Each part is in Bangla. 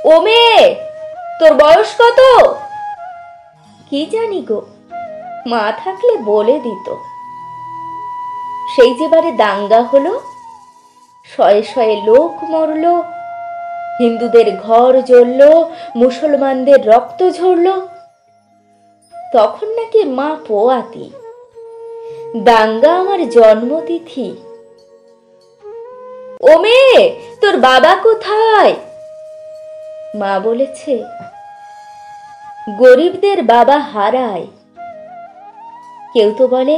ও মেয়ে, তোর বয়স কত? কি জানি গো, মা থাকলে বলে দিত। সেই যেবারে দাঙ্গা হলো, শয়ে শয়ে লোক মরল, হিন্দুদের ঘর জ্বলল, মুসলমানদের রক্ত ঝরল, তখন নাকি মা পোয়াতি। দাঙ্গা আমার জন্মতিথি। ও মেয়ে, তোর বাবা কোথায়? মা বলেছে, গরিবদের বাবা হারায়। কেউ তো বলে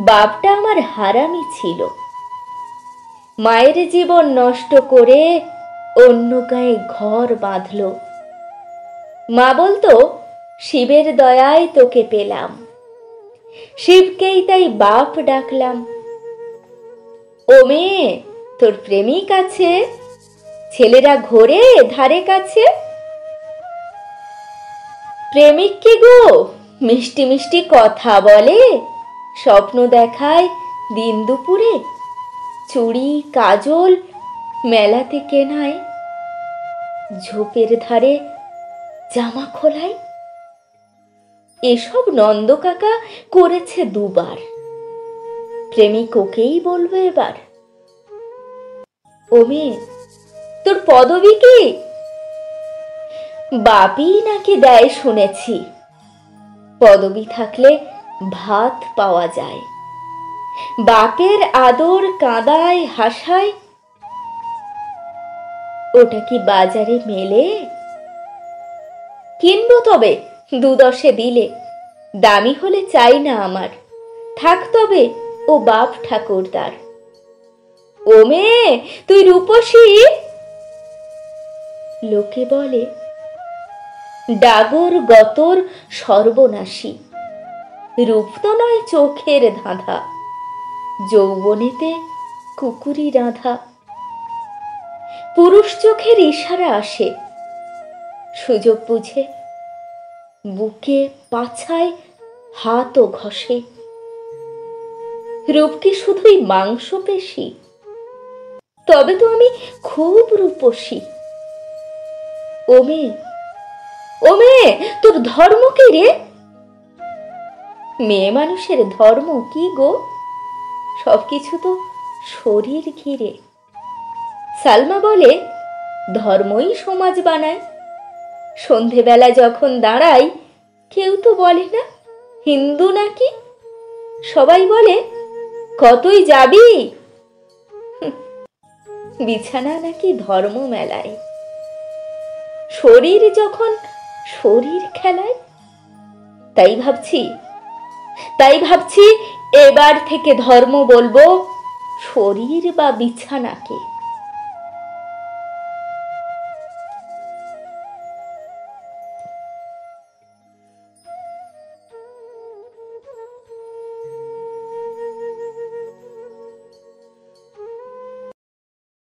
বাপটা আমার হারামি ছিল, মায়ের জীবন নষ্ট করে অন্য গায়ে ঘর বাঁধল। মা বলতো, শিবের দয়ায় তোকে পেলাম, শিবকেই তাই বাপ ডাকলাম। ও মেয়ে, তোর প্রেমিক আছে? ছেলেরা ঘোরে ধারে কাছে? প্রেমিক কি গো, মিষ্টি মিষ্টি কথা বলে, স্বপ্ন দেখায় দিন দুপুরে, চুড়ি কাজল মেলাতে কেনায়, ঝোপের ধারে জামা খোলায়। এসব নন্দ কাকা করেছে দুবার, প্রেমিক ওকেই বলবো এবার। ও মেয়ে, তোর পদবী কি? বাপই নাকি দেয় শুনেছি, পদবী থাকলে ভাত পাওয়া যায়। বাপের আদর কাঁদায় হাসায়, ওটা কি বাজারে মেলে? কিনবো তবে 2-10 দিলে, দামি হলে চাই না আমার, থাক তবে ও বাপ ঠাকুরদার। ও মেয়ে, তুই রূপসী? লোকে বলে ডাগর গতর সর্বনাশী, রূপ তো নয় চোখের ধাঁধা, যৌবনেতে কুকুরি রাঁধা। পুরুষ চোখের ইশারা আসে, সুযোগ বুঝে বুকে পাছায় হাতও ঘষে। রূপ কি শুধুই মাংসপেশি? তবে তো আমি খুব রূপসী। ও মেয়ে, ও মেয়ে, তোর ধর্ম কি রে? মেয়ে মানুষের ধর্ম কি গো, সবকিছু তো শরীর ঘিরে। সালমা বলে, ধর্মই সমাজ বানায়। সন্ধেবেলা যখন দাঁড়াই, কেউ তো বলে না হিন্দু নাকি, সবাই বলে কতই যাবি? বিছানা নাকি ধর্ম মেলায়, শরীর যখন শরীর খেলায়। তাই ভাবছি এবার থেকে ধর্ম বলবো শরীর বা বিছানাকে।